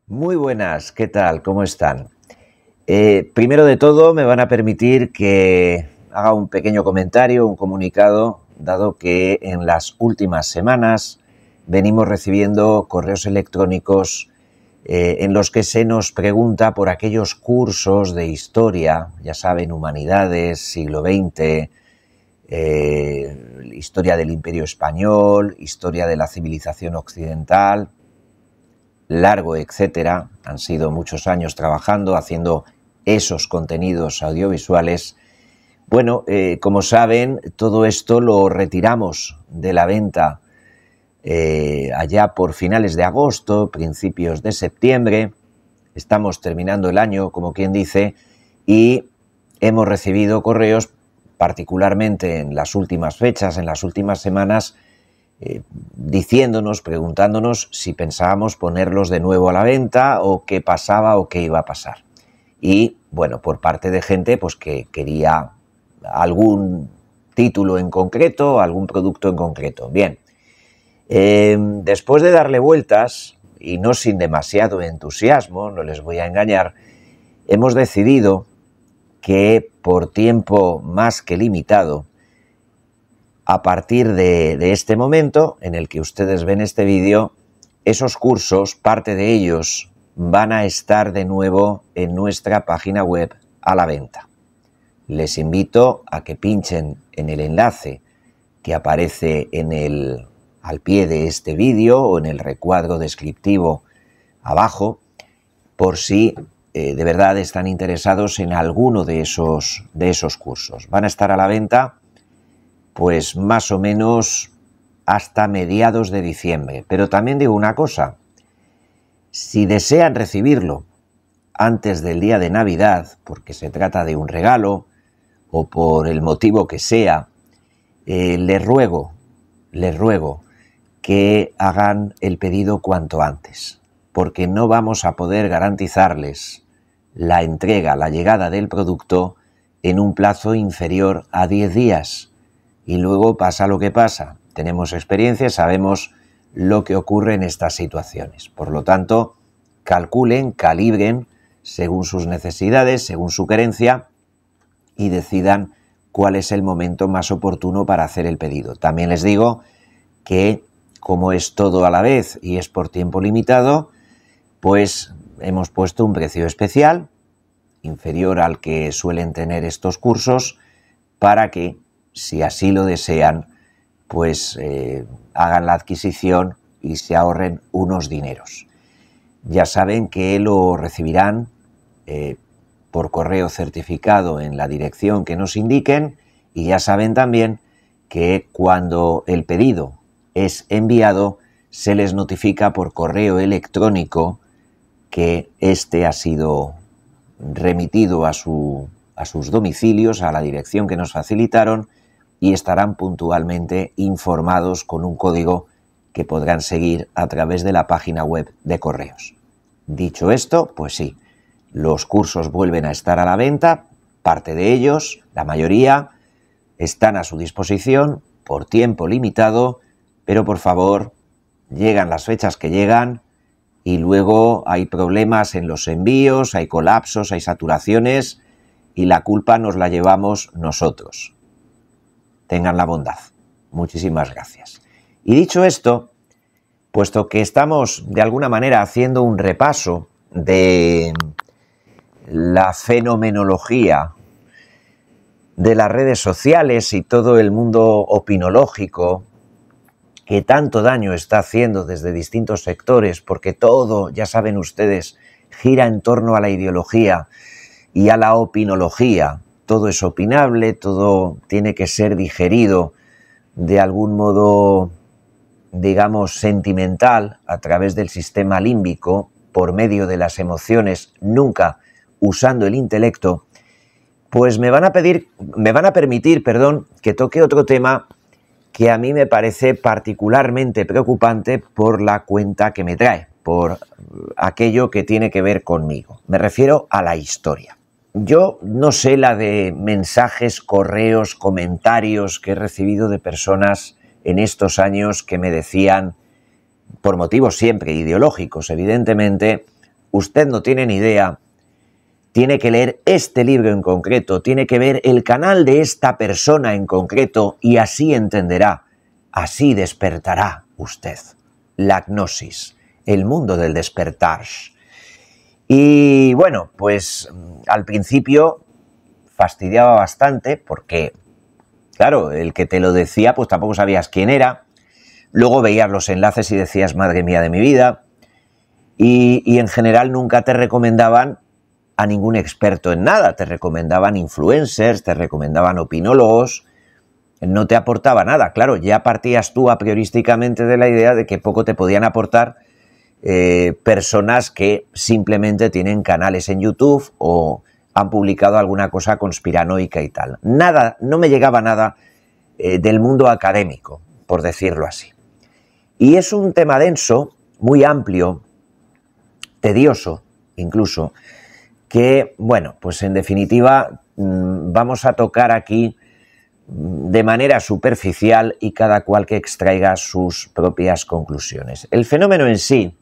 Muy buenas, ¿qué tal? ¿Cómo están? Primero de todo, me van a permitir que haga un pequeño comentario, un comunicado, dado que en las últimas semanas venimos recibiendo correos electrónicos en los que se nos pregunta por aquellos cursos de historia, ya saben, humanidades, siglo XX, historia del Imperio Español, historia de la civilización occidental, largo, etcétera. Han sido muchos años trabajando, haciendo esos contenidos audiovisuales. Bueno, como saben, todo esto lo retiramos de la venta allá por finales de agosto, principios de septiembre. Estamos terminando el año, como quien dice, y hemos recibido correos, particularmente en las últimas fechas, en las últimas semanas, diciéndonos, preguntándonos si pensábamos ponerlos de nuevo a la venta o qué pasaba o qué iba a pasar. Y bueno, por parte de gente pues que quería algún título en concreto, algún producto en concreto. Bien, después de darle vueltas, y no sin demasiado entusiasmo, no les voy a engañar, hemos decidido que por tiempo más que limitado, a partir de este momento en el que ustedes ven este vídeo, esos cursos, parte de ellos, van a estar de nuevo en nuestra página web a la venta. Les invito a que pinchen en el enlace que aparece al pie de este vídeo o en el recuadro descriptivo abajo, por si de verdad están interesados en alguno de esos cursos. Van a estar a la venta pues más o menos hasta mediados de diciembre. Pero también digo una cosa, si desean recibirlo antes del día de Navidad, porque se trata de un regalo o por el motivo que sea, les ruego que hagan el pedido cuanto antes, porque no vamos a poder garantizarles la entrega, la llegada del producto en un plazo inferior a 10 días. Y luego pasa lo que pasa. Tenemos experiencia, sabemos lo que ocurre en estas situaciones. Por lo tanto, calculen, calibren según sus necesidades, según su querencia y decidan cuál es el momento más oportuno para hacer el pedido. También les digo que como es todo a la vez y es por tiempo limitado, pues hemos puesto un precio especial, inferior al que suelen tener estos cursos, para que si así lo desean, pues hagan la adquisición y se ahorren unos dineros. Ya saben que lo recibirán por correo certificado en la dirección que nos indiquen y ya saben también que cuando el pedido es enviado se les notifica por correo electrónico que este ha sido remitido a sus domicilios, a la dirección que nos facilitaron, y estarán puntualmente informados con un código que podrán seguir a través de la página web de correos. Dicho esto, pues sí, los cursos vuelven a estar a la venta, parte de ellos, la mayoría, están a su disposición por tiempo limitado, pero por favor, llegan las fechas que llegan y luego hay problemas en los envíos, hay colapsos, hay saturaciones y la culpa nos la llevamos nosotros. Tengan la bondad. Muchísimas gracias. Y dicho esto, puesto que estamos de alguna manera haciendo un repaso de la fenomenología de las redes sociales y todo el mundo opinológico que tanto daño está haciendo desde distintos sectores, porque todo, ya saben ustedes, gira en torno a la ideología y a la opinología. Todo es opinable, todo tiene que ser digerido de algún modo, digamos, sentimental a través del sistema límbico, por medio de las emociones, nunca usando el intelecto. Pues me van a permitir, que toque otro tema que a mí me parece particularmente preocupante por la cuenta que me trae, por aquello que tiene que ver conmigo. Me refiero a la historia. Yo no sé la de mensajes, correos, comentarios que he recibido de personas en estos años que me decían, por motivos siempre ideológicos, evidentemente, usted no tiene ni idea, tiene que leer este libro en concreto, tiene que ver el canal de esta persona en concreto y así entenderá, así despertará usted. La gnosis, el mundo del despertar. Y bueno, pues al principio fastidiaba bastante porque, claro, el que te lo decía pues tampoco sabías quién era. Luego veías los enlaces y decías, madre mía de mi vida. Y en general nunca te recomendaban a ningún experto en nada. Te recomendaban influencers, te recomendaban opinólogos. No te aportaba nada. Claro, ya partías tú a priorísticamente de la idea de que poco te podían aportar personas que simplemente tienen canales en YouTube o han publicado alguna cosa conspiranoica y tal. Nada, no me llegaba nada del mundo académico, por decirlo así. Y es un tema denso, muy amplio, tedioso incluso, que, bueno, pues en definitiva vamos a tocar aquí de manera superficial y cada cual que extraiga sus propias conclusiones. El fenómeno en sí,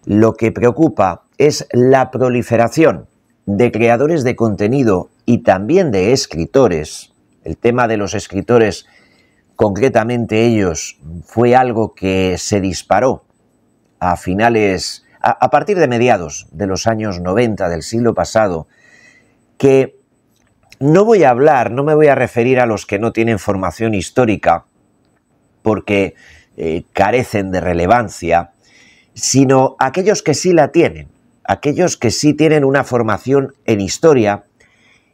lo que preocupa es la proliferación de creadores de contenido y también de escritores. El tema de los escritores, concretamente ellos, fue algo que se disparó a finales, a partir de mediados de los años 90 del siglo pasado, que no voy a hablar, no me voy a referir a los que no tienen formación histórica porque carecen de relevancia, sino a aquellos que sí la tienen, aquellos que sí tienen una formación en historia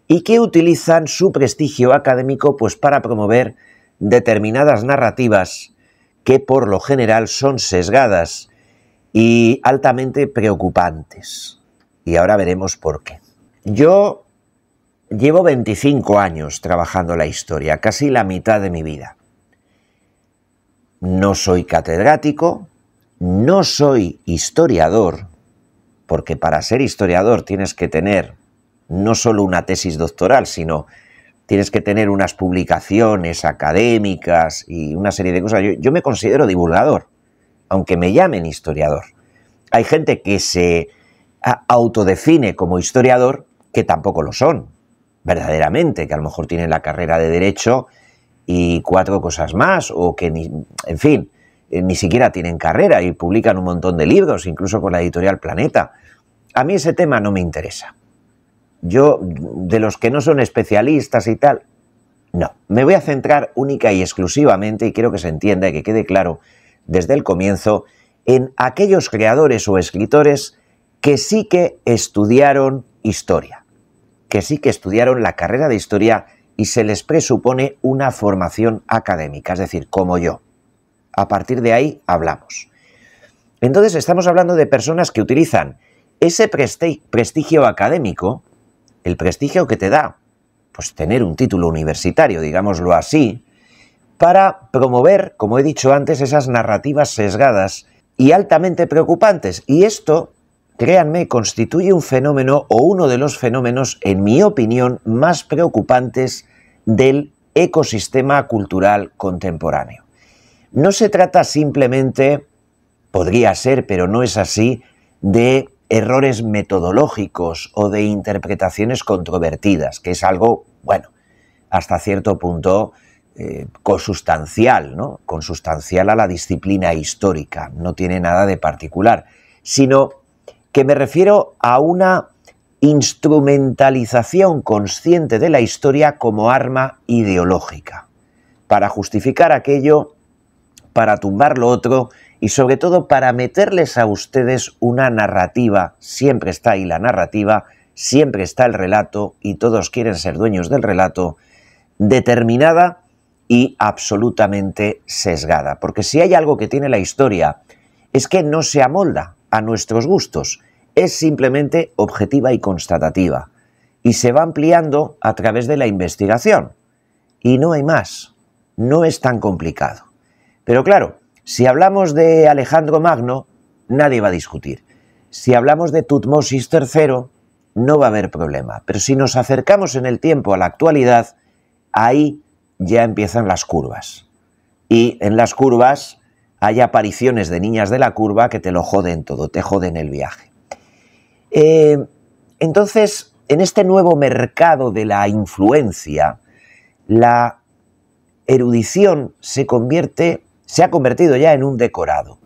y que utilizan su prestigio académico pues para promover determinadas narrativas que por lo general son sesgadas y altamente preocupantes. Y ahora veremos por qué. Yo llevo 25 años trabajando la historia, casi la mitad de mi vida. No soy catedrático, no soy historiador, porque para ser historiador tienes que tener no solo una tesis doctoral, sino tienes que tener unas publicaciones académicas y una serie de cosas. Yo me considero divulgador, aunque me llamen historiador. Hay gente que se autodefine como historiador que tampoco lo son, verdaderamente, que a lo mejor tienen la carrera de Derecho y 4 cosas más, o que, en fin, ni siquiera tienen carrera y publican un montón de libros, incluso con la editorial Planeta. A mí ese tema no me interesa. Yo, de los que no son especialistas y tal, no. Me voy a centrar única y exclusivamente, y quiero que se entienda y que quede claro desde el comienzo, en aquellos creadores o escritores que sí que estudiaron historia, que sí que estudiaron la carrera de historia y se les presupone una formación académica, es decir, como yo. A partir de ahí hablamos. Entonces estamos hablando de personas que utilizan ese prestigio académico, el prestigio que te da pues tener un título universitario, digámoslo así, para promover, como he dicho antes, esas narrativas sesgadas y altamente preocupantes. Y esto, créanme, constituye un fenómeno o uno de los fenómenos, en mi opinión, más preocupantes del ecosistema cultural contemporáneo. No se trata simplemente, podría ser, pero no es así, de errores metodológicos o de interpretaciones controvertidas, que es algo, bueno, hasta cierto punto consustancial, ¿no? Consustancial a la disciplina histórica, no tiene nada de particular, sino que me refiero a una instrumentalización consciente de la historia como arma ideológica, para justificar aquello, para tumbar lo otro y sobre todo para meterles a ustedes una narrativa. Siempre está ahí la narrativa, siempre está el relato y todos quieren ser dueños del relato, determinada y absolutamente sesgada. Porque si hay algo que tiene la historia es que no se amolda a nuestros gustos, es simplemente objetiva y constatativa y se va ampliando a través de la investigación. Y no hay más, no es tan complicado. Pero claro, si hablamos de Alejandro Magno, nadie va a discutir. Si hablamos de Tutmosis III, no va a haber problema. Pero si nos acercamos en el tiempo a la actualidad, ahí ya empiezan las curvas. Y en las curvas hay apariciones de niñas de la curva que te lo joden todo, te joden el viaje. Entonces, en este nuevo mercado de la influencia, la erudición se ha convertido ya en un decorado.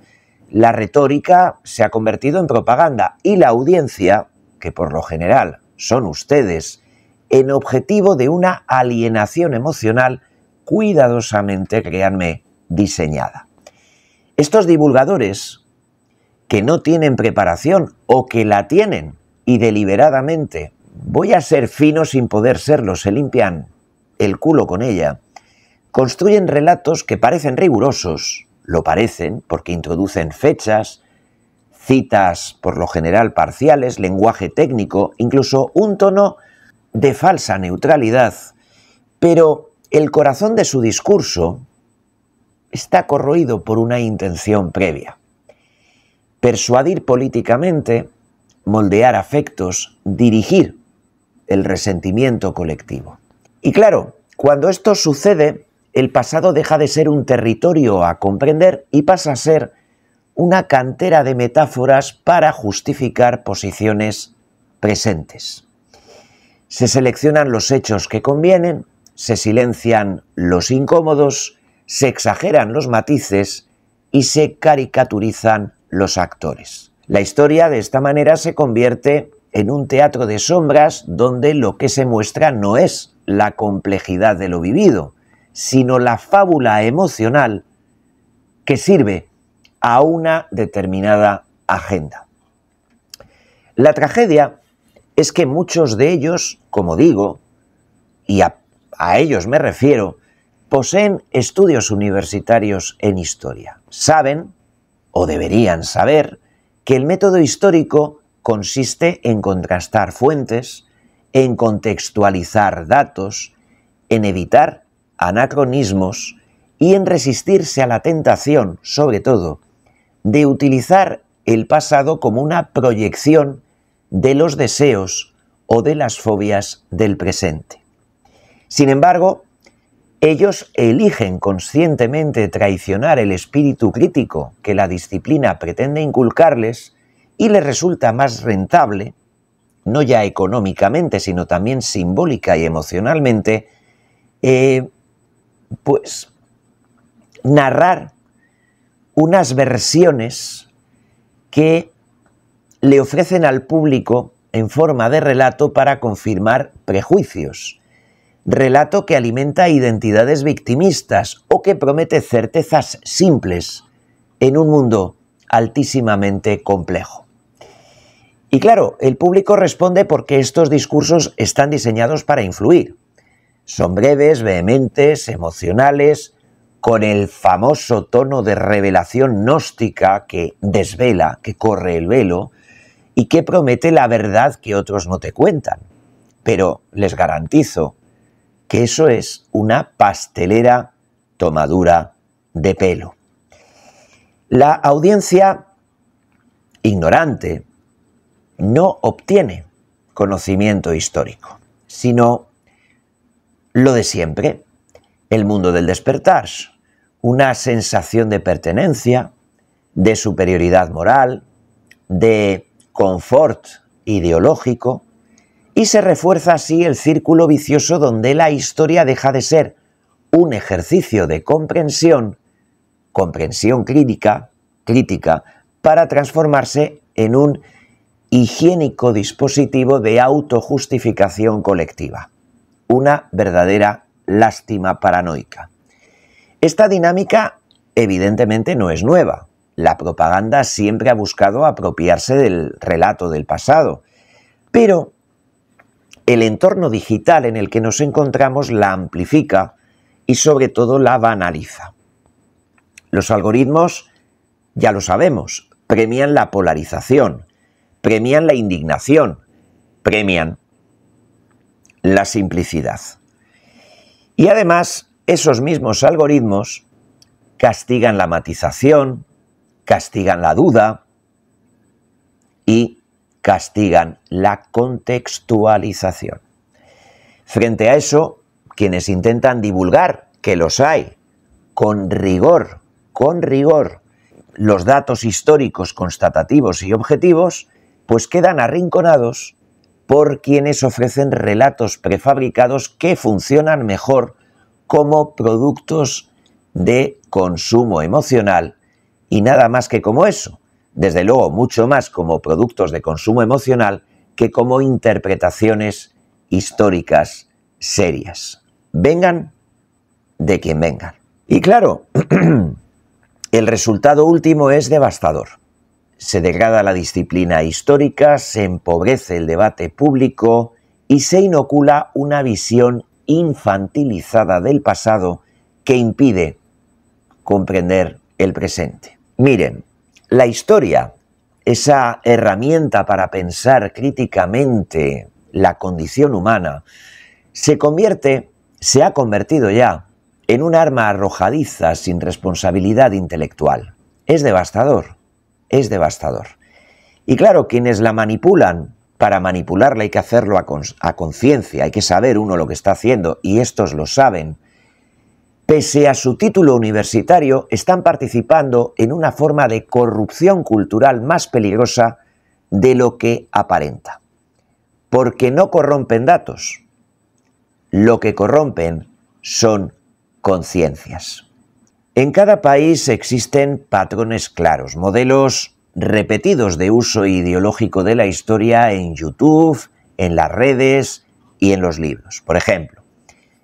La retórica se ha convertido en propaganda y la audiencia, que por lo general son ustedes, en objetivo de una alienación emocional cuidadosamente, créanme, diseñada. Estos divulgadores que no tienen preparación o que la tienen y deliberadamente, voy a ser fino sin poder serlo, se limpian el culo con ella, construyen relatos que parecen rigurosos, lo parecen porque introducen fechas, citas por lo general parciales, lenguaje técnico, incluso un tono de falsa neutralidad, pero el corazón de su discurso está corroído por una intención previa: persuadir políticamente, moldear afectos, dirigir el resentimiento colectivo. Y claro, cuando esto sucede, el pasado deja de ser un territorio a comprender y pasa a ser una cantera de metáforas para justificar posiciones presentes. Se seleccionan los hechos que convienen, se silencian los incómodos, se exageran los matices y se caricaturizan los actores. La historia de esta manera se convierte en un teatro de sombras donde lo que se muestra no es la complejidad de lo vivido, sino la fábula emocional que sirve a una determinada agenda. La tragedia es que muchos de ellos, como digo, y a ellos me refiero, poseen estudios universitarios en historia. Saben, o deberían saber, que el método histórico consiste en contrastar fuentes, en contextualizar datos, en evitar anacronismos y en resistirse a la tentación, sobre todo, de utilizar el pasado como una proyección de los deseos o de las fobias del presente. Sin embargo, ellos eligen conscientemente traicionar el espíritu crítico que la disciplina pretende inculcarles y les resulta más rentable, no ya económicamente, sino también simbólica y emocionalmente, pues narrar unas versiones que le ofrecen al público en forma de relato para confirmar prejuicios. Relato que alimenta identidades victimistas o que promete certezas simples en un mundo altísimamente complejo. Y claro, el público responde porque estos discursos están diseñados para influir. Son breves, vehementes, emocionales, con el famoso tono de revelación gnóstica que desvela, que corre el velo y que promete la verdad que otros no te cuentan. Pero les garantizo que eso es una pastelera tomadura de pelo. La audiencia ignorante no obtiene conocimiento histórico, sino lo de siempre, el mundo del despertar, una sensación de pertenencia, de superioridad moral, de confort ideológico, y se refuerza así el círculo vicioso donde la historia deja de ser un ejercicio de comprensión crítica, para transformarse en un higiénico dispositivo de autojustificación colectiva. Una verdadera lástima paranoica. Esta dinámica evidentemente no es nueva. La propaganda siempre ha buscado apropiarse del relato del pasado, pero el entorno digital en el que nos encontramos la amplifica y sobre todo la banaliza. Los algoritmos, ya lo sabemos, premian la polarización, premian la indignación, premian la simplicidad. Y además, esos mismos algoritmos castigan la matización, castigan la duda y castigan la contextualización. Frente a eso, quienes intentan divulgar, que los hay, con rigor, los datos históricos constatativos y objetivos, pues quedan arrinconados por quienes ofrecen relatos prefabricados que funcionan mejor como productos de consumo emocional y nada más que como eso. Desde luego, mucho más como productos de consumo emocional que como interpretaciones históricas serias. Vengan de quien vengan. Y claro, el resultado último es devastador. Se degrada la disciplina histórica, se empobrece el debate público y se inocula una visión infantilizada del pasado que impide comprender el presente. Miren, la historia, esa herramienta para pensar críticamente la condición humana, se ha convertido ya en un arma arrojadiza sin responsabilidad intelectual. Es devastador, es devastador. Y claro, quienes la manipulan, para manipularla hay que hacerlo a conciencia, hay que saber uno lo que está haciendo, y estos lo saben. Pese a su título universitario, están participando en una forma de corrupción cultural más peligrosa de lo que aparenta. Porque no corrompen datos, lo que corrompen son conciencias. En cada país existen patrones claros, modelos repetidos de uso ideológico de la historia en YouTube, en las redes y en los libros. Por ejemplo,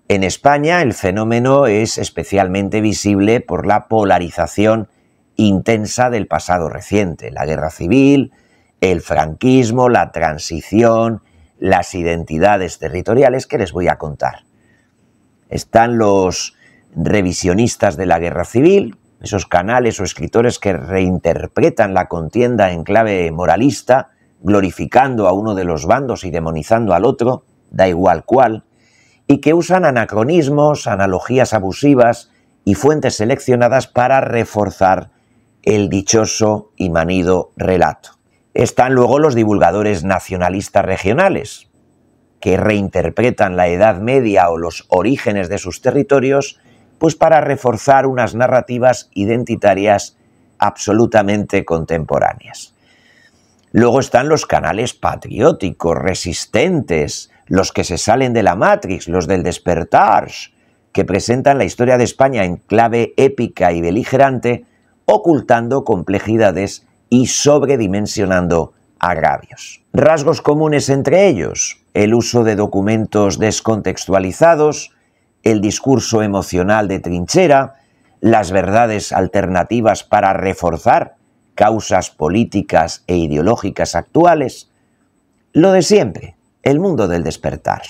en España el fenómeno es especialmente visible por la polarización intensa del pasado reciente, la guerra civil, el franquismo, la transición, las identidades territoriales que les voy a contar. Están los revisionistas de la guerra civil, esos canales o escritores que reinterpretan la contienda en clave moralista, glorificando a uno de los bandos y demonizando al otro, da igual cuál, y que usan anacronismos, analogías abusivas y fuentes seleccionadas para reforzar el dichoso y manido relato. Están luego los divulgadores nacionalistas regionales, que reinterpretan la Edad Media o los orígenes de sus territorios, pues para reforzar unas narrativas identitarias absolutamente contemporáneas. Luego están los canales patrióticos, resistentes, los que se salen de la Matrix, los del Despertar, que presentan la historia de España en clave épica y beligerante, ocultando complejidades y sobredimensionando agravios. Rasgos comunes entre ellos: el uso de documentos descontextualizados, el discurso emocional de trinchera, las verdades alternativas para reforzar causas políticas e ideológicas actuales, lo de siempre, el mundo del despertar.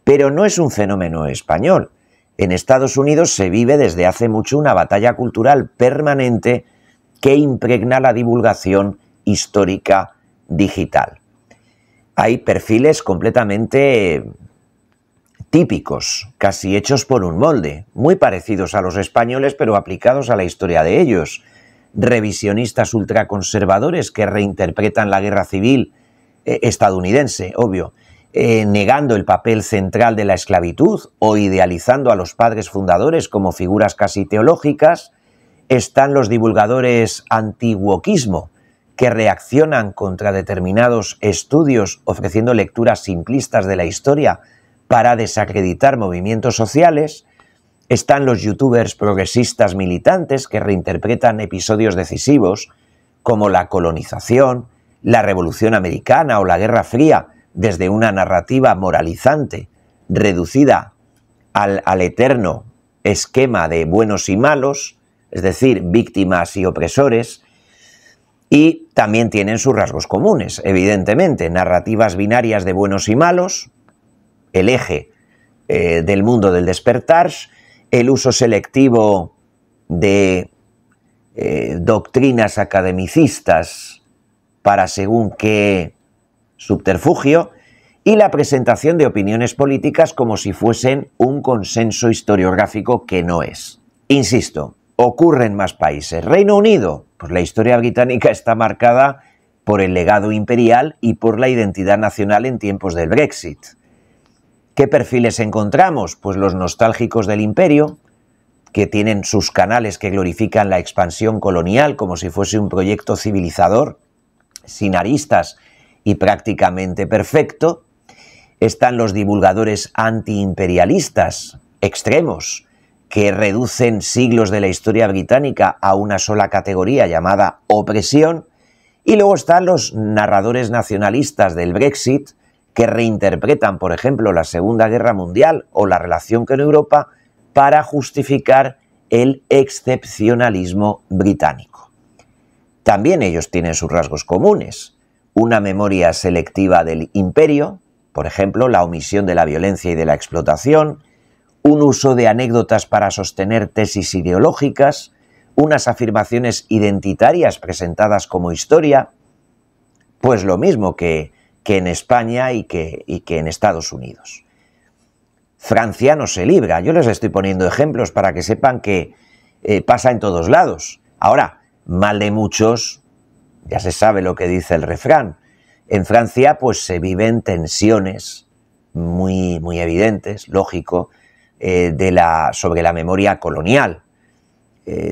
Pero no es un fenómeno español. En Estados Unidos se vive desde hace mucho una batalla cultural permanente que impregna la divulgación histórica digital. Hay perfiles completamente típicos, casi hechos por un molde, muy parecidos a los españoles pero aplicados a la historia de ellos. Revisionistas ultraconservadores que reinterpretan la guerra civil estadounidense, obvio, negando el papel central de la esclavitud o idealizando a los padres fundadores como figuras casi teológicas. Están los divulgadores anti-wokismo, que reaccionan contra determinados estudios ofreciendo lecturas simplistas de la historia para desacreditar movimientos sociales. Están los youtubers progresistas militantes que reinterpretan episodios decisivos como la colonización, la Revolución Americana o la Guerra Fría desde una narrativa moralizante reducida al eterno esquema de buenos y malos, es decir, víctimas y opresores. Y también tienen sus rasgos comunes, evidentemente, narrativas binarias de buenos y malos, el eje del mundo del despertar, el uso selectivo de doctrinas academicistas para según qué subterfugio y la presentación de opiniones políticas como si fuesen un consenso historiográfico que no es. Insisto, ocurre en más países. Reino Unido, pues la historia británica está marcada por el legado imperial y por la identidad nacional en tiempos del Brexit. ¿Qué perfiles encontramos? Pues los nostálgicos del imperio, que tienen sus canales que glorifican la expansión colonial como si fuese un proyecto civilizador, sin aristas y prácticamente perfecto. Están los divulgadores antiimperialistas extremos, que reducen siglos de la historia británica a una sola categoría llamada opresión. Y luego están los narradores nacionalistas del Brexit, que reinterpretan, por ejemplo, la Segunda Guerra Mundial o la relación con Europa para justificar el excepcionalismo británico. También ellos tienen sus rasgos comunes: una memoria selectiva del imperio, por ejemplo, la omisión de la violencia y de la explotación, un uso de anécdotas para sostener tesis ideológicas, unas afirmaciones identitarias presentadas como historia, pues lo mismo que en España y que en Estados Unidos. Francia no se libra. Yo les estoy poniendo ejemplos para que sepan que pasa en todos lados. Ahora, mal de muchos, ya se sabe lo que dice el refrán. En Francia pues se viven tensiones muy evidentes, lógico, sobre la memoria colonial.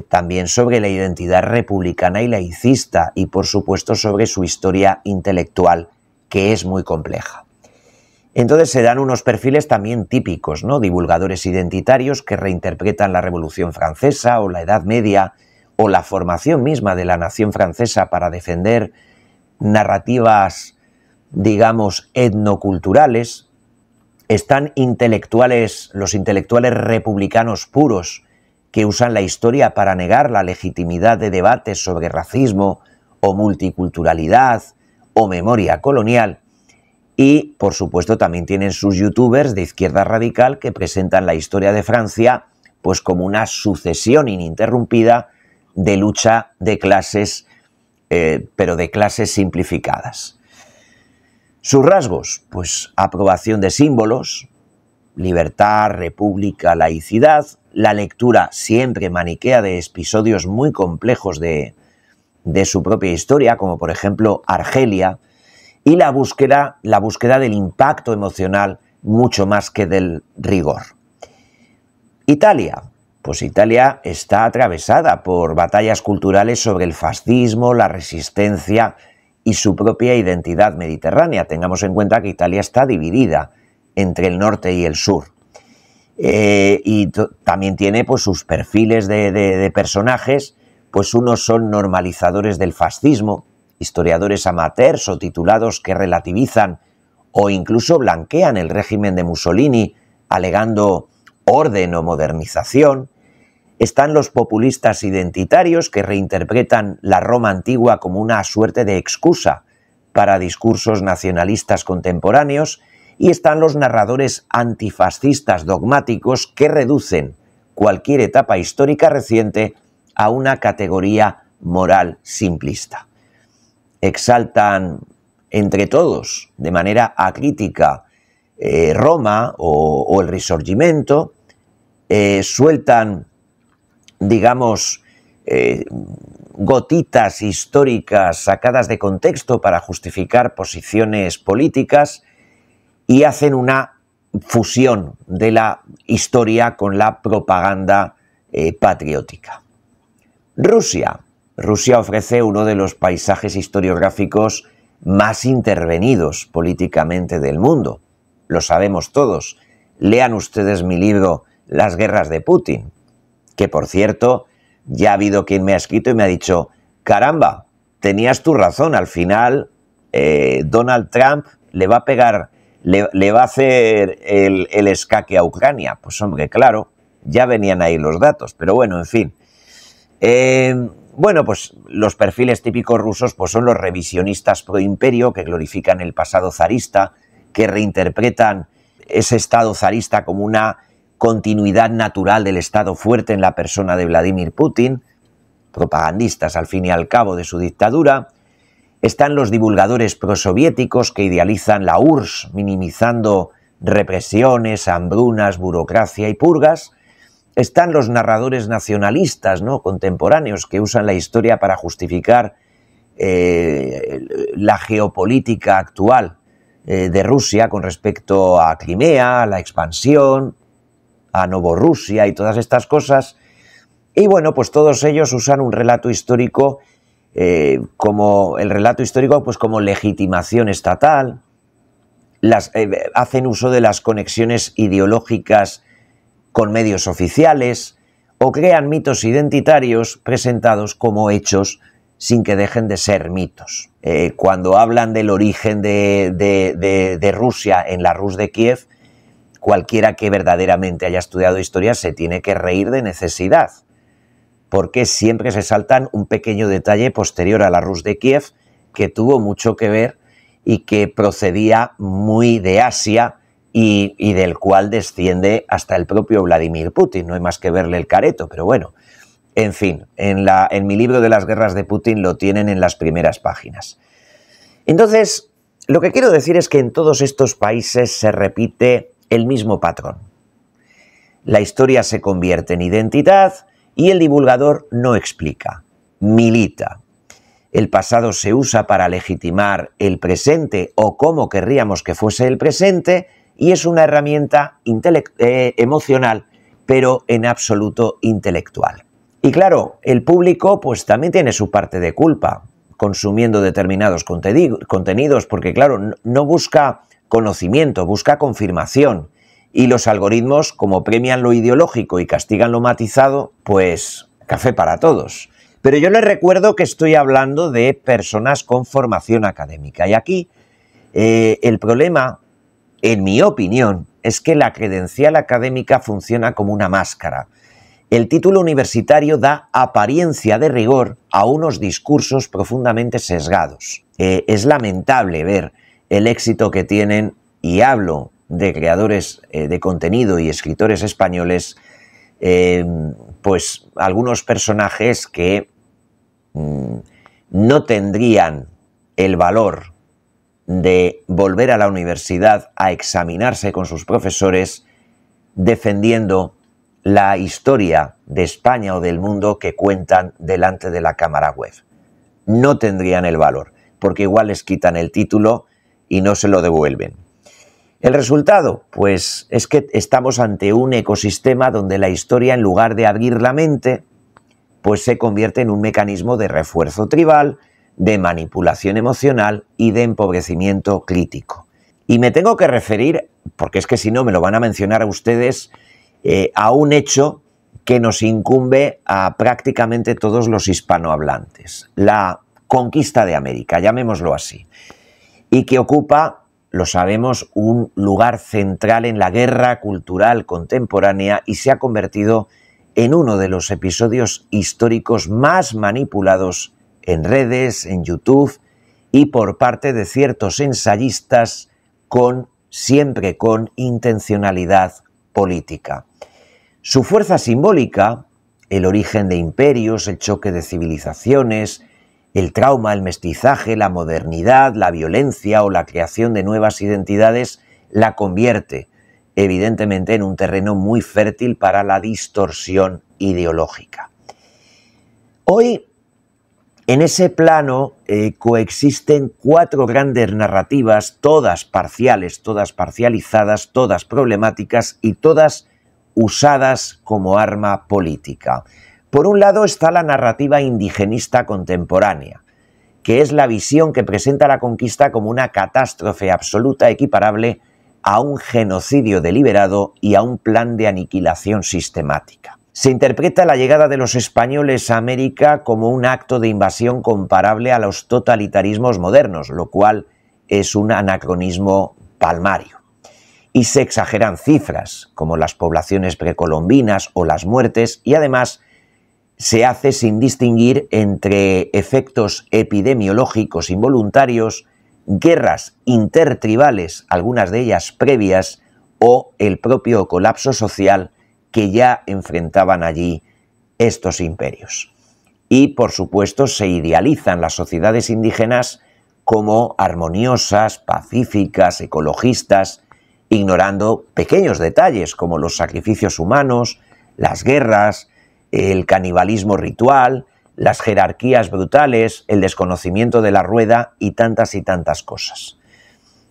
También sobre la identidad republicana y laicista y, por supuesto, sobre su historia intelectual, que es muy compleja. Entonces se dan unos perfiles también típicos, ¿no? Divulgadores identitarios que reinterpretan la Revolución Francesa o la Edad Media o la formación misma de la nación francesa para defender narrativas, digamos, etnoculturales. Están los intelectuales republicanos puros, que usan la historia para negar la legitimidad de debates sobre racismo o multiculturalidad o memoria colonial. Y, por supuesto, también tienen sus youtubers de izquierda radical que presentan la historia de Francia pues como una sucesión ininterrumpida de lucha de clases, pero de clases simplificadas. Sus rasgos, pues aprobación de símbolos, libertad, república, laicidad, la lectura siempre maniquea de episodios muy complejos de su propia historia, como por ejemplo Argelia, y la búsqueda del impacto emocional mucho más que del rigor. Italia. Pues Italia está atravesada por batallas culturales sobre el fascismo, la resistencia y su propia identidad mediterránea. Tengamos en cuenta que Italia está dividida entre el norte y el sur. Y también tiene pues sus perfiles de personajes, pues unos son normalizadores del fascismo, historiadores amateurs o titulados que relativizan o incluso blanquean el régimen de Mussolini alegando orden o modernización. Están los populistas identitarios que reinterpretan la Roma antigua como una suerte de excusa para discursos nacionalistas contemporáneos. Y están los narradores antifascistas dogmáticos que reducen cualquier etapa histórica reciente a una categoría moral simplista. Exaltan entre todos, de manera acrítica, Roma o el Risorgimento, sueltan, digamos, gotitas históricas sacadas de contexto para justificar posiciones políticas y hacen una fusión de la historia con la propaganda patriótica. Rusia ofrece uno de los paisajes historiográficos más intervenidos políticamente del mundo. Lo sabemos todos. Lean ustedes mi libro Las guerras de Putin, que por cierto ya ha habido quien me ha escrito y me ha dicho: caramba, tenías tu razón, al final Donald Trump le va a pegar, le va a hacer el escaque a Ucrania. Pues hombre, claro, ya venían ahí los datos, pero bueno, en fin. Bueno, pues los perfiles típicos rusos pues son los revisionistas pro imperio que glorifican el pasado zarista, que reinterpretan ese estado zarista como una continuidad natural del estado fuerte en la persona de Vladimir Putin, propagandistas al fin y al cabo de su dictadura. Están los divulgadores prosoviéticos que idealizan la URSS, minimizando represiones, hambrunas, burocracia y purgas. Están los narradores nacionalistas, ¿no?, contemporáneos, que usan la historia para justificar la geopolítica actual de Rusia con respecto a Crimea, a la expansión, a Novorrusia y todas estas cosas. Y bueno, pues todos ellos usan un relato histórico como el relato histórico, pues como legitimación estatal, hacen uso de las conexiones ideológicas con medios oficiales o crean mitos identitarios presentados como hechos sin que dejen de ser mitos. Cuando hablan del origen de Rusia en la Rus de Kiev, cualquiera que verdaderamente haya estudiado historia se tiene que reír de necesidad, porque siempre se saltan un pequeño detalle posterior a la Rus de Kiev que tuvo mucho que ver y que procedía muy de Asia y del cual desciende hasta el propio Vladimir Putin. No hay más que verle el careto, pero bueno, en fin, en mi libro de las guerras de Putin lo tienen en las primeras páginas. Entonces, lo que quiero decir es que en todos estos países se repite el mismo patrón. La historia se convierte en identidad y el divulgador no explica, milita. El pasado se usa para legitimar el presente o como querríamos que fuese el presente y es una herramienta emocional, pero en absoluto intelectual. Y claro, el público pues también tiene su parte de culpa consumiendo determinados contenidos porque claro, no busca conocimiento, busca confirmación. Y los algoritmos, como premian lo ideológico y castigan lo matizado, pues café para todos. Pero yo les recuerdo que estoy hablando de personas con formación académica. Y aquí el problema, en mi opinión, es que la credencial académica funciona como una máscara. El título universitario da apariencia de rigor a unos discursos profundamente sesgados. Es lamentable ver el éxito que tienen, y hablo de creadores de contenido y escritores españoles, pues algunos personajes que no tendrían el valor de volver a la universidad a examinarse con sus profesores defendiendo la historia de España o del mundo que cuentan delante de la cámara web. No tendrían el valor, porque igual les quitan el título y no se lo devuelven. El resultado, pues, es que estamos ante un ecosistema donde la historia, en lugar de abrir la mente, pues se convierte en un mecanismo de refuerzo tribal, de manipulación emocional y de empobrecimiento crítico. Y me tengo que referir, porque es que si no me lo van a mencionar a ustedes, a un hecho que nos incumbe a prácticamente todos los hispanohablantes, la conquista de América, llamémoslo así, y que ocupa, lo sabemos, un lugar central en la guerra cultural contemporánea y se ha convertido en uno de los episodios históricos más manipulados en redes, en YouTube y por parte de ciertos ensayistas siempre con intencionalidad política. Su fuerza simbólica, el origen de imperios, el choque de civilizaciones, el trauma, el mestizaje, la modernidad, la violencia o la creación de nuevas identidades, la convierte, evidentemente, en un terreno muy fértil para la distorsión ideológica. Hoy, en ese plano, coexisten 4 grandes narrativas, todas parciales, todas parcializadas, todas problemáticas y todas usadas como arma política. Por un lado está la narrativa indigenista contemporánea, que es la visión que presenta la conquista como una catástrofe absoluta equiparable a un genocidio deliberado y a un plan de aniquilación sistemática. Se interpreta la llegada de los españoles a América como un acto de invasión comparable a los totalitarismos modernos, lo cual es un anacronismo palmario. Y se exageran cifras, como las poblaciones precolombinas o las muertes, y además se hace sin distinguir entre efectos epidemiológicos involuntarios, guerras intertribales, algunas de ellas previas, o el propio colapso social que ya enfrentaban allí estos imperios. Y, por supuesto, se idealizan las sociedades indígenas como armoniosas, pacíficas, ecologistas, ignorando pequeños detalles como los sacrificios humanos, las guerras, el canibalismo ritual, las jerarquías brutales, el desconocimiento de la rueda y tantas cosas.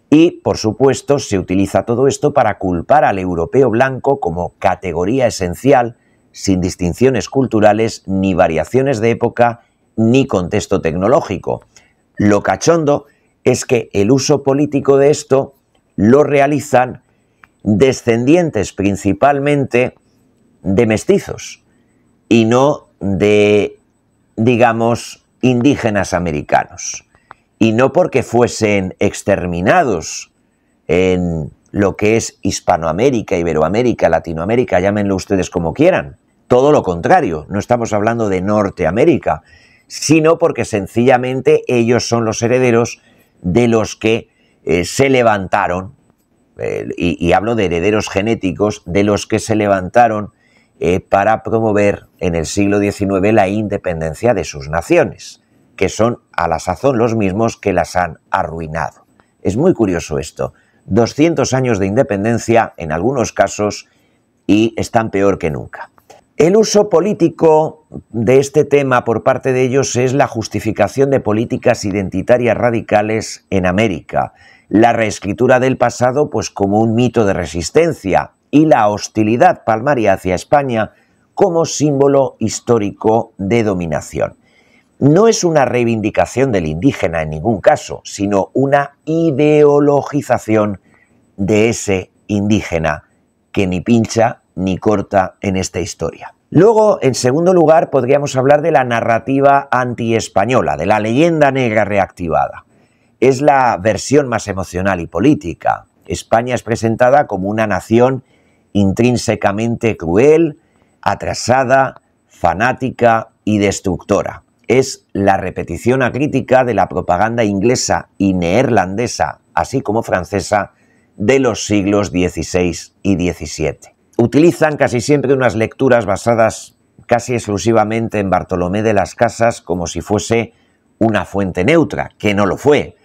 Y, por supuesto, se utiliza todo esto para culpar al europeo blanco como categoría esencial, sin distinciones culturales ni variaciones de época ni contexto tecnológico. Lo cachondo es que el uso político de esto lo realizan descendientes principalmente de mestizos y no de, digamos, indígenas americanos. Y no porque fuesen exterminados en lo que es Hispanoamérica, Iberoamérica, Latinoamérica, llámenlo ustedes como quieran. Todo lo contrario, no estamos hablando de Norteamérica, sino porque sencillamente ellos son los herederos de los que se levantaron, y hablo de herederos genéticos, de los que se levantaron para promover en el siglo XIX la independencia de sus naciones, que son a la sazón los mismos que las han arruinado. Es muy curioso esto. 200 años de independencia en algunos casos y están peor que nunca. El uso político de este tema por parte de ellos es la justificación de políticas identitarias radicales en América, la reescritura del pasado pues como un mito de resistencia y la hostilidad palmaria hacia España como símbolo histórico de dominación. No es una reivindicación del indígena en ningún caso, sino una ideologización de ese indígena que ni pincha ni corta en esta historia. Luego, en segundo lugar, podríamos hablar de la narrativa antiespañola, de la leyenda negra reactivada. Es la versión más emocional y política. España es presentada como una nación intrínsecamente cruel, atrasada, fanática y destructora. Es la repetición acrítica de la propaganda inglesa y neerlandesa, así como francesa, de los siglos XVI y XVII. Utilizan casi siempre unas lecturas basadas casi exclusivamente en Bartolomé de las Casas como si fuese una fuente neutra, que no lo fue.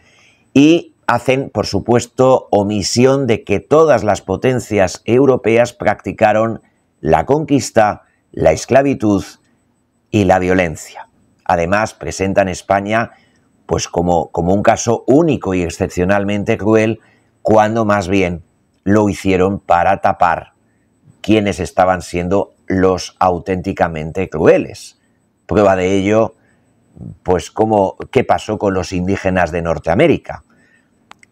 Y hacen, por supuesto, omisión de que todas las potencias europeas practicaron la conquista, la esclavitud y la violencia. Además, presentan España pues como un caso único y excepcionalmente cruel, cuando más bien lo hicieron para tapar quienes estaban siendo los auténticamente crueles. Prueba de ello, pues qué pasó con los indígenas de Norteamérica.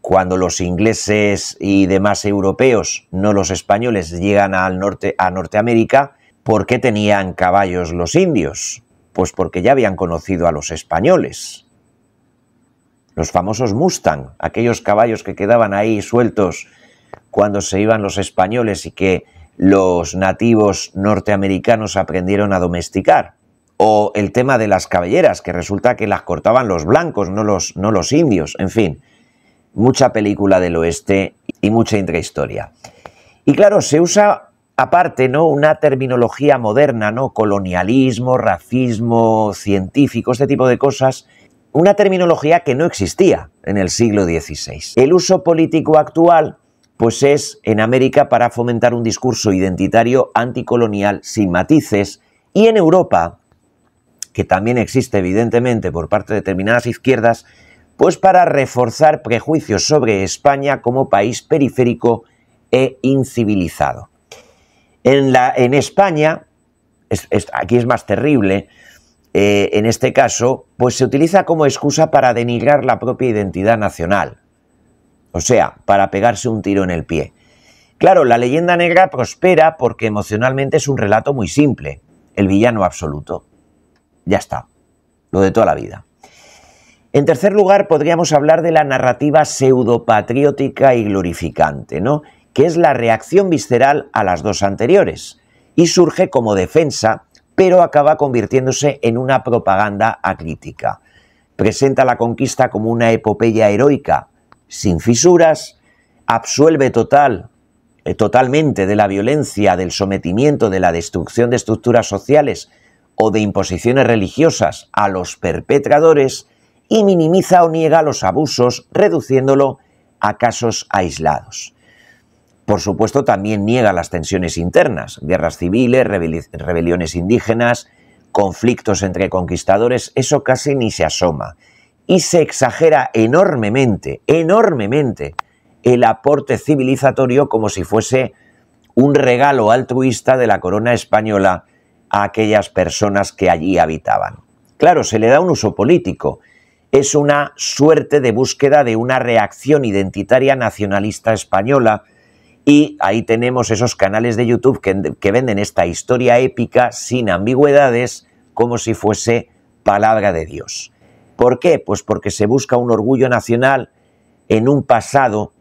Cuando los ingleses y demás europeos, no los españoles, llegan a Norteamérica, ¿por qué tenían caballos los indios? Pues porque ya habían conocido a los españoles. Los famosos Mustang, aquellos caballos que quedaban ahí sueltos cuando se iban los españoles y que los nativos norteamericanos aprendieron a domesticar. O el tema de las cabelleras, que resulta que las cortaban los blancos, no los indios. En fin, mucha película del oeste y mucha intrahistoria. Y claro, se usa aparte, ¿no?, una terminología moderna, ¿no?, colonialismo, racismo, científico, este tipo de cosas, una terminología que no existía en el siglo XVI. El uso político actual pues es en América para fomentar un discurso identitario anticolonial sin matices, y en Europa, que también existe evidentemente por parte de determinadas izquierdas, pues para reforzar prejuicios sobre España como país periférico e incivilizado. En España, aquí es más terrible, en este caso, pues se utiliza como excusa para denigrar la propia identidad nacional. O sea, para pegarse un tiro en el pie. Claro, la leyenda negra prospera porque emocionalmente es un relato muy simple. El villano absoluto. Ya está. Lo de toda la vida. En tercer lugar, podríamos hablar de la narrativa pseudopatriótica y glorificante, ¿no?, que es la reacción visceral a las dos anteriores. Y surge como defensa, pero acaba convirtiéndose en una propaganda acrítica. Presenta la conquista como una epopeya heroica, sin fisuras, absuelve totalmente de la violencia, del sometimiento, de la destrucción de estructuras sociales o de imposiciones religiosas a los perpetradores y minimiza o niega los abusos, reduciéndolo a casos aislados. Por supuesto, también niega las tensiones internas, guerras civiles, rebeliones indígenas, conflictos entre conquistadores, eso casi ni se asoma. Y se exagera enormemente el aporte civilizatorio como si fuese un regalo altruista de la corona española a aquellas personas que allí habitaban. Claro, se le da un uso político. Es una suerte de búsqueda de una reacción identitaria nacionalista española, y ahí tenemos esos canales de YouTube que venden esta historia épica sin ambigüedades, como si fuese palabra de Dios. ¿Por qué? Pues porque se busca un orgullo nacional en un pasado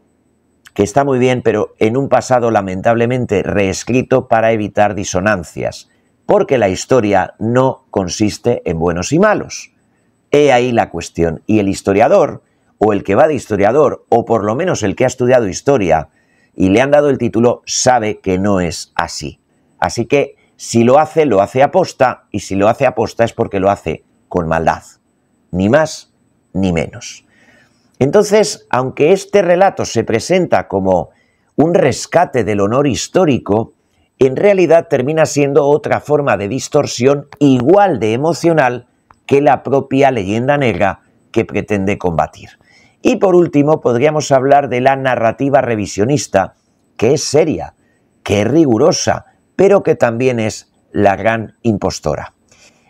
que está muy bien, pero en un pasado lamentablemente reescrito para evitar disonancias, porque la historia no consiste en buenos y malos. He ahí la cuestión. Y el historiador, o el que va de historiador, o por lo menos el que ha estudiado historia y le han dado el título, sabe que no es así. Así que si lo hace aposta, y si lo hace aposta es porque lo hace con maldad. Ni más ni menos. Entonces, aunque este relato se presenta como un rescate del honor histórico, en realidad termina siendo otra forma de distorsión igual de emocional que la propia leyenda negra que pretende combatir. Y por último, podríamos hablar de la narrativa revisionista, que es seria, que es rigurosa, pero que también es la gran impostora.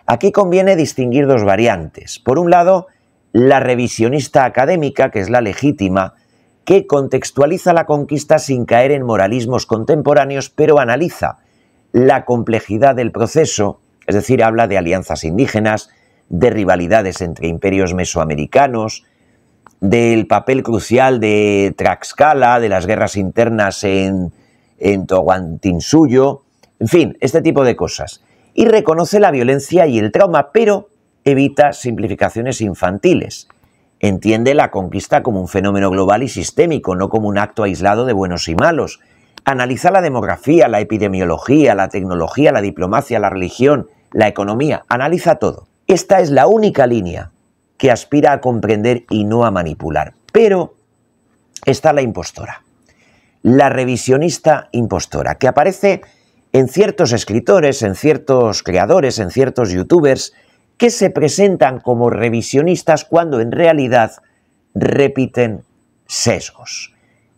Aquí conviene distinguir dos variantes. Por un lado, la revisionista académica, que es la legítima, que contextualiza la conquista sin caer en moralismos contemporáneos, pero analiza la complejidad del proceso, es decir, habla de alianzas indígenas, de rivalidades entre imperios mesoamericanos, del papel crucial de Tlaxcala, de las guerras internas en Tahuantinsuyo, en fin, este tipo de cosas. Y reconoce la violencia y el trauma, pero evita simplificaciones infantiles. Entiende la conquista como un fenómeno global y sistémico, no como un acto aislado de buenos y malos. Analiza la demografía, la epidemiología, la tecnología, la diplomacia, la religión, la economía, analiza todo. Esta es la única línea que aspira a comprender y no a manipular. Pero está la impostora, la revisionista impostora, que aparece en ciertos escritores, en ciertos creadores, en ciertos youtubers, que se presentan como revisionistas cuando en realidad repiten sesgos.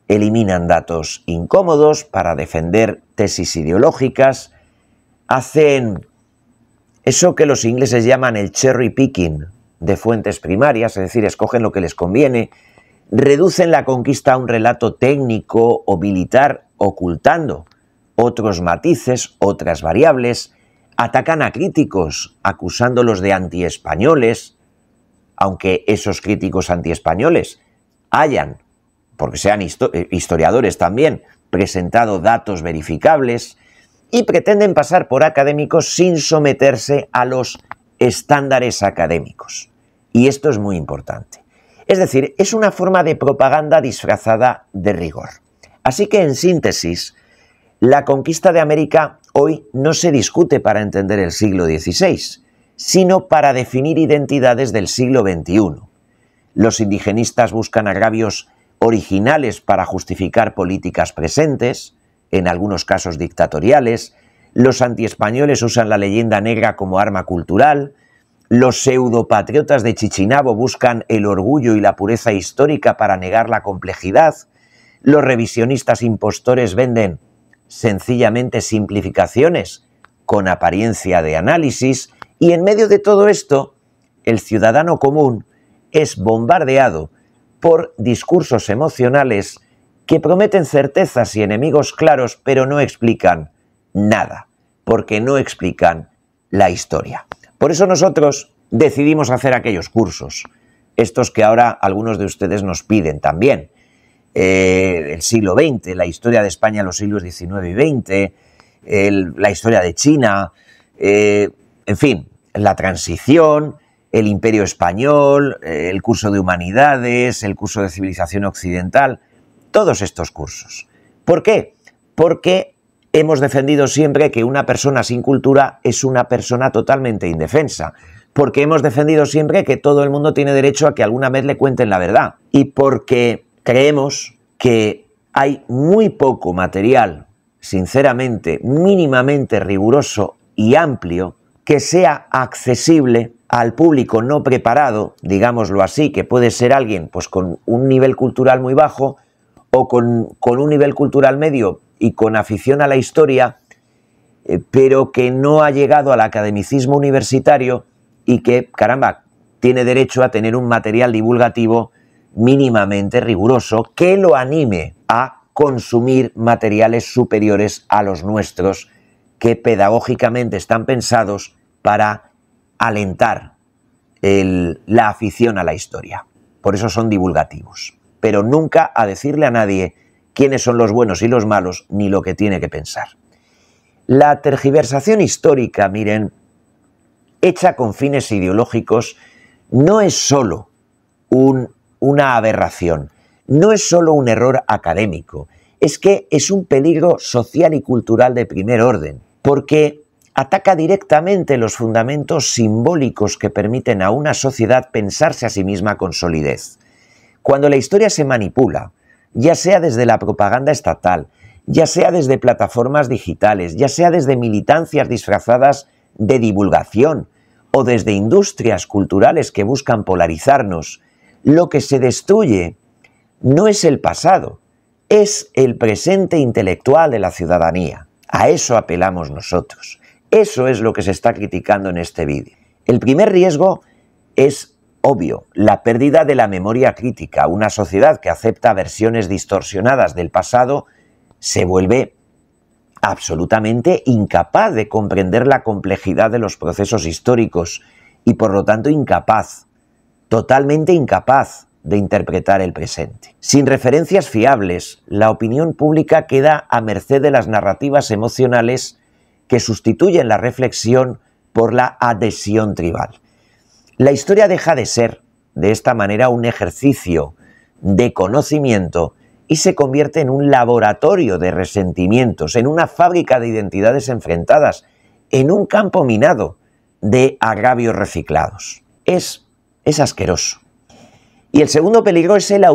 Eliminan datos incómodos para defender tesis ideológicas, hacen eso que los ingleses llaman el cherry picking de fuentes primarias, es decir, escogen lo que les conviene, reducen la conquista a un relato técnico o militar, ocultando otros matices, otras variables, atacan a críticos, acusándolos de antiespañoles, aunque esos críticos antiespañoles hayan, porque sean historiadores también, presentado datos verificables, y pretenden pasar por académicos sin someterse a los estándares académicos. Y esto es muy importante. Es decir, es una forma de propaganda disfrazada de rigor. Así que, en síntesis, la conquista de América hoy no se discute para entender el siglo XVI, sino para definir identidades del siglo XXI. Los indigenistas buscan agravios originales para justificar políticas presentes, en algunos casos dictatoriales. Los antiespañoles usan la leyenda negra como arma cultural. Los pseudopatriotas de Chichinabo buscan el orgullo y la pureza histórica para negar la complejidad. Los revisionistas impostores venden sencillamente simplificaciones con apariencia de análisis, y en medio de todo esto, el ciudadano común es bombardeado por discursos emocionales que prometen certezas y enemigos claros, pero no explican nada, porque no explican la historia. Por eso nosotros decidimos hacer aquellos cursos, estos que ahora algunos de ustedes nos piden también. El siglo XX, la historia de España en los siglos XIX y XX, la historia de China, en fin, la transición, el Imperio Español, el curso de Humanidades, el curso de Civilización Occidental, todos estos cursos. ¿Por qué? Porque hemos defendido siempre que una persona sin cultura es una persona totalmente indefensa. Porque hemos defendido siempre que todo el mundo tiene derecho a que alguna vez le cuenten la verdad. Y porque creemos que hay muy poco material, sinceramente, mínimamente riguroso y amplio, que sea accesible al público no preparado, digámoslo así, que puede ser alguien pues con un nivel cultural muy bajo o con un nivel cultural medio y con afición a la historia, pero que no ha llegado al academicismo universitario y que, caramba, tiene derecho a tener un material divulgativo mínimamente riguroso que lo anime a consumir materiales superiores a los nuestros, que pedagógicamente están pensados para alentar la afición a la historia. Por eso son divulgativos. Pero nunca a decirle a nadie quiénes son los buenos y los malos, ni lo que tiene que pensar. La tergiversación histórica, miren, hecha con fines ideológicos, no es solo una aberración, no es solo un error académico, es que es un peligro social y cultural de primer orden, porque ataca directamente los fundamentos simbólicos que permiten a una sociedad pensarse a sí misma con solidez. Cuando la historia se manipula, ya sea desde la propaganda estatal, ya sea desde plataformas digitales, ya sea desde militancias disfrazadas de divulgación o desde industrias culturales que buscan polarizarnos, lo que se destruye no es el pasado, es el presente intelectual de la ciudadanía. A eso apelamos nosotros. Eso es lo que se está criticando en este vídeo. El primer riesgo es obvio, la pérdida de la memoria crítica. Una sociedad que acepta versiones distorsionadas del pasado se vuelve absolutamente incapaz de comprender la complejidad de los procesos históricos y por lo tanto incapaz, totalmente incapaz de interpretar el presente. Sin referencias fiables, la opinión pública queda a merced de las narrativas emocionales que sustituyen la reflexión por la adhesión tribal. La historia deja de ser, de esta manera, un ejercicio de conocimiento y se convierte en un laboratorio de resentimientos, en una fábrica de identidades enfrentadas, en un campo minado de agravios reciclados. Es asqueroso. Y el segundo peligro es el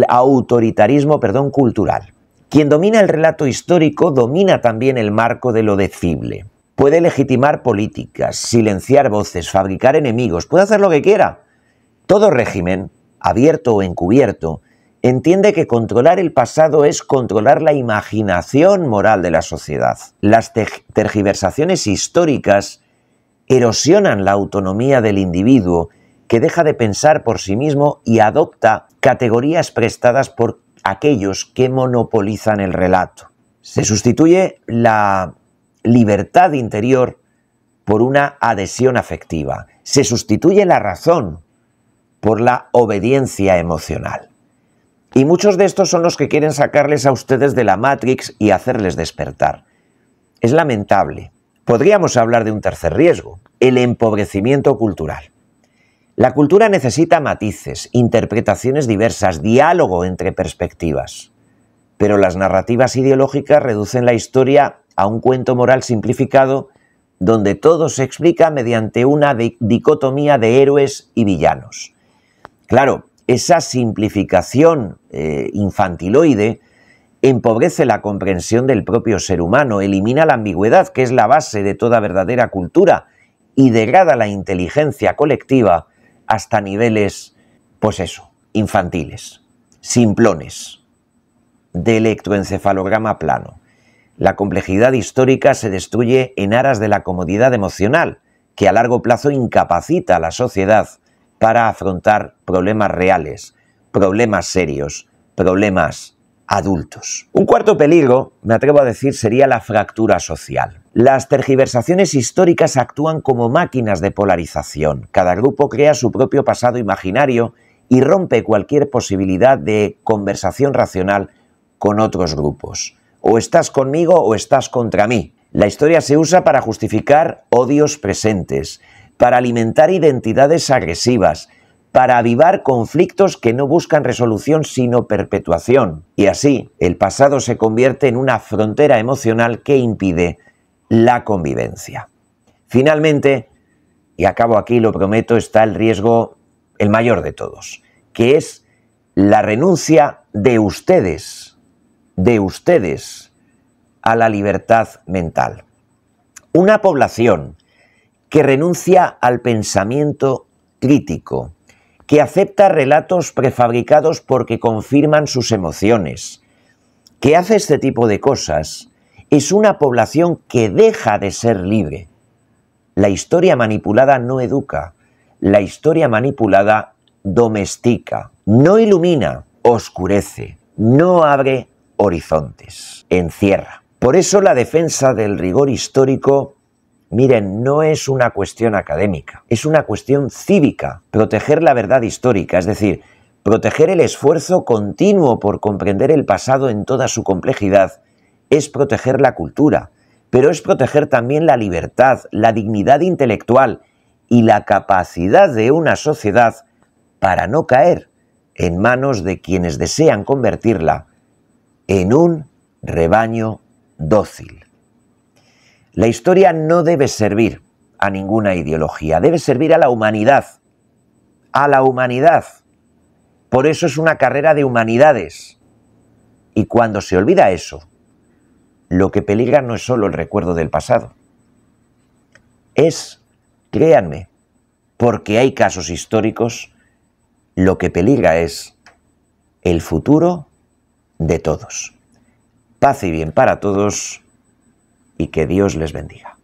autoritarismo cultural. Quien domina el relato histórico domina también el marco de lo decible. Puede legitimar políticas, silenciar voces, fabricar enemigos, puede hacer lo que quiera. Todo régimen, abierto o encubierto, entiende que controlar el pasado es controlar la imaginación moral de la sociedad. Las tergiversaciones históricas erosionan la autonomía del individuo, que deja de pensar por sí mismo y adopta categorías prestadas por aquellos que monopolizan el relato. Se sustituye la libertad interior por una adhesión afectiva. Se sustituye la razón por la obediencia emocional. Y muchos de estos son los que quieren sacarles a ustedes de la Matrix y hacerles despertar. Es lamentable. Podríamos hablar de un tercer riesgo, el empobrecimiento cultural. La cultura necesita matices, interpretaciones diversas, diálogo entre perspectivas. Pero las narrativas ideológicas reducen la historia a un cuento moral simplificado donde todo se explica mediante una dicotomía de héroes y villanos. Claro, esa simplificación infantiloide empobrece la comprensión del propio ser humano, elimina la ambigüedad, que es la base de toda verdadera cultura, y degrada la inteligencia colectiva hasta niveles, infantiles, simplones, de electroencefalograma plano. La complejidad histórica se destruye en aras de la comodidad emocional, que a largo plazo incapacita a la sociedad para afrontar problemas reales, problemas serios, problemas adultos. Un cuarto peligro, me atrevo a decir, sería la fractura social. Las tergiversaciones históricas actúan como máquinas de polarización. Cada grupo crea su propio pasado imaginario y rompe cualquier posibilidad de conversación racional con otros grupos. O estás conmigo o estás contra mí. La historia se usa para justificar odios presentes, para alimentar identidades agresivas, para avivar conflictos que no buscan resolución sino perpetuación. Y así, el pasado se convierte en una frontera emocional que impide la convivencia. Finalmente, y acabo aquí, lo prometo, está el riesgo, el mayor de todos, que es la renuncia de ustedes a la libertad mental. Una población que renuncia al pensamiento crítico, que acepta relatos prefabricados porque confirman sus emociones, que hace este tipo de cosas, es una población que deja de ser libre. La historia manipulada no educa, la historia manipulada domestica, no ilumina, oscurece, no abre horizontes, encierra. Por eso la defensa del rigor histórico, miren, no es una cuestión académica, es una cuestión cívica. Proteger la verdad histórica, es decir, proteger el esfuerzo continuo por comprender el pasado en toda su complejidad, es proteger la cultura, pero es proteger también la libertad, la dignidad intelectual y la capacidad de una sociedad para no caer en manos de quienes desean convertirla en un rebaño dócil. La historia no debe servir a ninguna ideología, debe servir a la humanidad. A la humanidad. Por eso es una carrera de humanidades. Y cuando se olvida eso, lo que peligra no es solo el recuerdo del pasado. Es, créanme, porque hay casos históricos, lo que peligra es el futuro de todos. Paz y bien para todos y que Dios les bendiga.